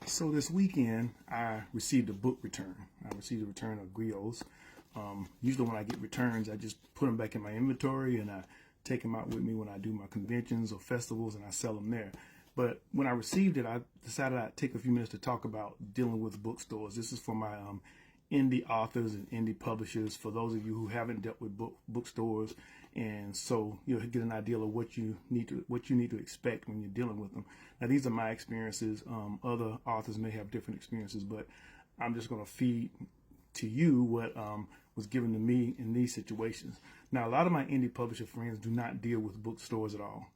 So this weekend, I received a book return. I received a return of griots. Usually when I get returns, I just put them back in my inventory and I take them out with me when I do my conventions or festivals and I sell them there. But when I received it, I decided I'd take a few minutes to talk about dealing with bookstores. This is for my indie authors and indie publishers, for those of you who haven't dealt with bookstores, and so you'll get an idea of what you need to expect when you're dealing with them. Now, these are my experiences. Other authors may have different experiences, but I'm just going to feed to you what was given to me in these situations. Now, a lot of my indie publisher friends do not deal with bookstores at all.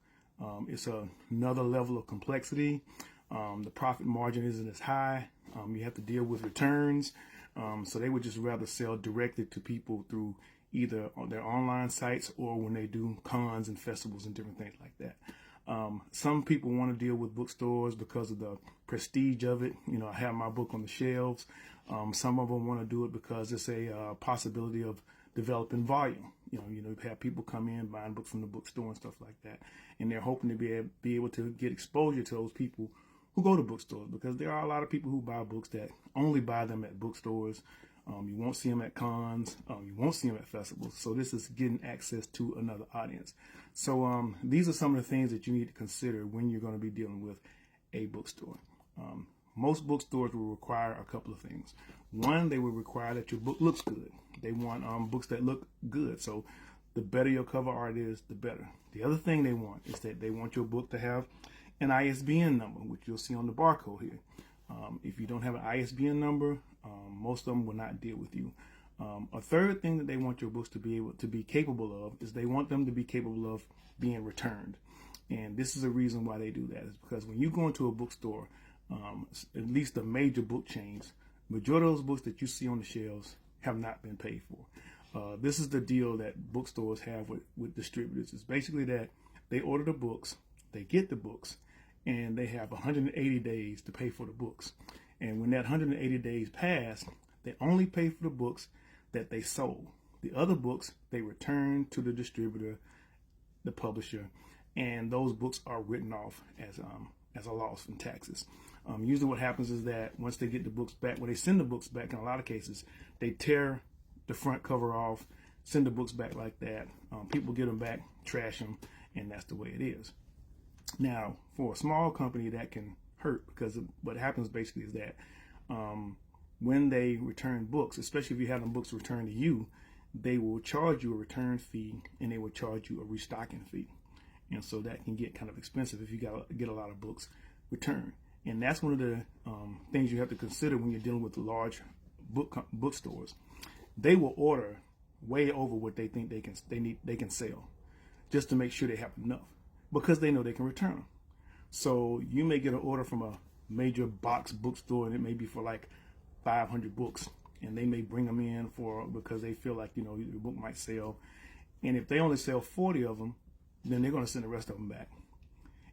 It's another level of complexity. The profit margin isn't as high. You have to deal with returns. So they would just rather sell directly to people through either on their online sites or when they do cons and festivals and different things like that. Some people want to deal with bookstores because of the prestige of it. You know, I have my book on the shelves. Some of them want to do it because it's a possibility of developing volume. You have people come in buying books from the bookstore and stuff like that, and they're hoping to be able to get exposure to those people who go to bookstores, because there are a lot of people who buy books that only buy them at bookstores. You won't see them at cons. You won't see them at festivals. So this is getting access to another audience. So these are some of the things that you need to consider when you're going to be dealing with a bookstore. Most bookstores will require a couple of things. One, they will require that your book looks good. They want books that look good. So the better your cover art is, the better. The other thing they want is that they want your book to have an ISBN number, which you'll see on the barcode here. If you don't have an ISBN number, most of them will not deal with you. A third thing that they want your books to be capable of is they want them to be capable of being returned. And this is a reason why they do that, is because when you go into a bookstore, at least the major book chains, majority of those books that you see on the shelves have not been paid for. This is the deal that bookstores have with distributors. It's basically that they order the books, they get the books, and they have 180 days to pay for the books. And when that 180 days pass, they only pay for the books that they sold. The other books, they return to the distributor, the publisher, and those books are written off as a loss from taxes. Usually what happens is that once they get the books back, when they send the books back, in a lot of cases, they tear the front cover off, send the books back like that. People get them back, trash them, and that's the way it is. Now, for a small company, that can hurt, because what happens basically is that when they return books, especially if you have them books returned to you, they will charge you a return fee and they will charge you a restocking fee. And so that can get kind of expensive if you get a lot of books returned. And that's one of the things you have to consider when you're dealing with the large bookstores. They will order way over what they think they can sell, just to make sure they have enough, because they know they can return them. So you may get an order from a major box bookstore, and it may be for like 500 books, and they may bring them in because they feel like your book might sell. And if they only sell 40 of them, then they're going to send the rest of them back,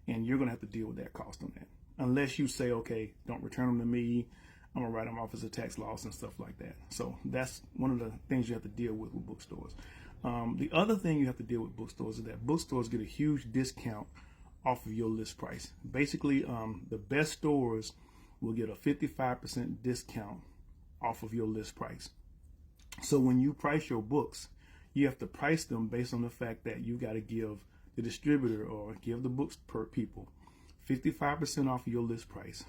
and you're going to have to deal with that cost on that. Unless you say, okay, don't return them to me, I'm gonna write them off as a tax loss and stuff like that. So that's one of the things you have to deal with bookstores. The other thing you have to deal with bookstores is that bookstores get a huge discount off of your list price. Basically, the best stores will get a 55% discount off of your list price. So when you price your books, you have to price them based on the fact that you got to give the distributor or give the books per people 55% off of your list price.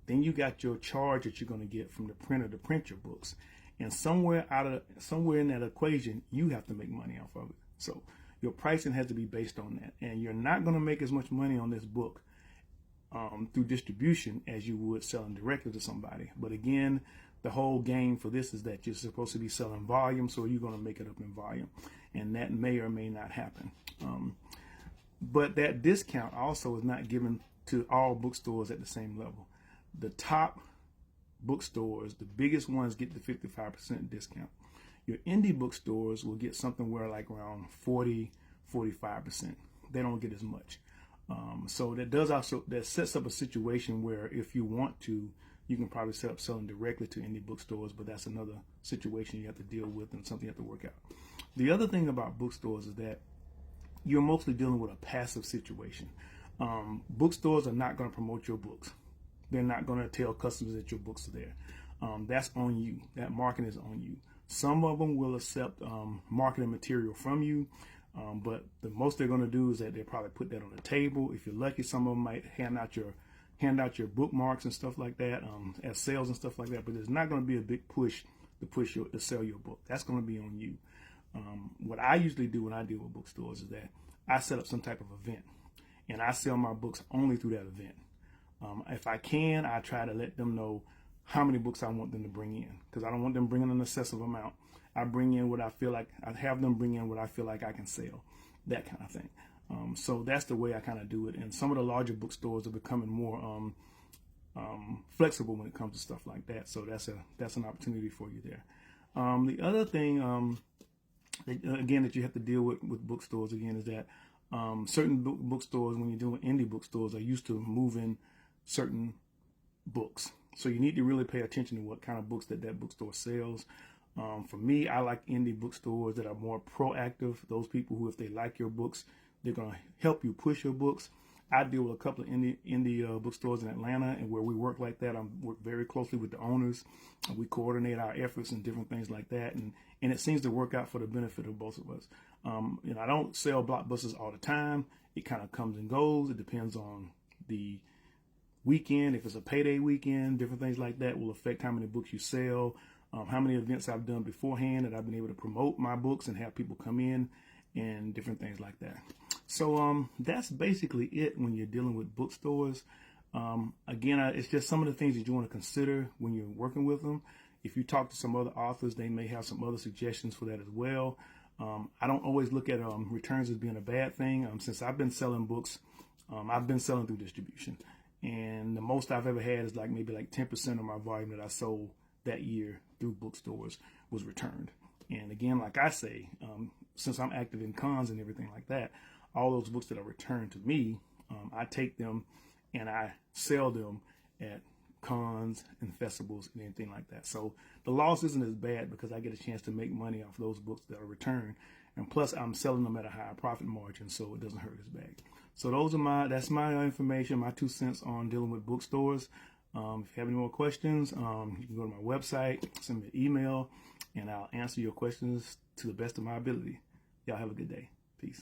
Then you got your charge that you're going to get from the printer to print your books. And somewhere in that equation, you have to make money off of it. So your pricing has to be based on that. And you're not going to make as much money on this book through distribution as you would selling directly to somebody. But again, the whole game for this is that you're supposed to be selling volume, so you're going to make it up in volume. And that may or may not happen. But that discount also is not given to all bookstores at the same level. The top bookstores, the biggest ones, get the 55% discount. Your indie bookstores will get something where like around 40-45%. They don't get as much. So that sets up a situation where if you want to, you can probably set up selling directly to indie bookstores, but that's another situation you have to deal with and something you have to work out. The other thing about bookstores is that you're mostly dealing with a passive situation. Bookstores are not going to promote your books. they're not going to tell customers that your books are there. That's on you. That marketing is on you. Some of them will accept marketing material from you, but the most they're going to do is that they'll probably put that on the table. If you're lucky, some of them might hand out your bookmarks and stuff like that as sales and stuff like that. But there's not going to be a big push to sell your book. That's going to be on you. What I usually do when I deal with bookstores is that I set up some type of event, and I sell my books only through that event. If I can, I try to let them know how many books I want them to bring in, because I don't want them bringing an excessive amount. I bring in what I feel like, I have them bring in what I feel like I can sell, that kind of thing. So that's the way I kind of do it. And some of the larger bookstores are becoming more flexible when it comes to stuff like that. So that's an opportunity for you there. The other thing, again, that you have to deal with bookstores again is that certain bookstores, when you're doing indie bookstores, are used to moving certain books. So you need to really pay attention to what kind of books that bookstore sells. For me, I like indie bookstores that are more proactive. Those people who, if they like your books, they're going to help you push your books. I deal with a couple of indie bookstores in Atlanta, and where we work like that, I work very closely with the owners. We coordinate our efforts and different things like that, and it seems to work out for the benefit of both of us. I don't sell blockbusters all the time. It kind of comes and goes. It depends on the weekend. If it's a payday weekend, different things like that will affect how many books you sell, how many events I've done beforehand that I've been able to promote my books and have people come in, and different things like that. So that's basically it when you're dealing with bookstores. Again, it's just some of the things that you want to consider when you're working with them. If you talk to some other authors, they may have some other suggestions for that as well. I don't always look at returns as being a bad thing. Since I've been selling books, I've been selling through distribution. And the most I've ever had is maybe 10% of my volume that I sold that year through bookstores was returned. And again, like I say, since I'm active in cons and everything like that, all those books that are returned to me, I take them and I sell them at cons and festivals and anything like that. So the loss isn't as bad because I get a chance to make money off those books that are returned. And plus I'm selling them at a higher profit margin, so it doesn't hurt as bad. So that's my information, my 2 cents on dealing with bookstores. If you have any more questions, you can go to my website, send me an email, and I'll answer your questions to the best of my ability. Y'all have a good day. Peace.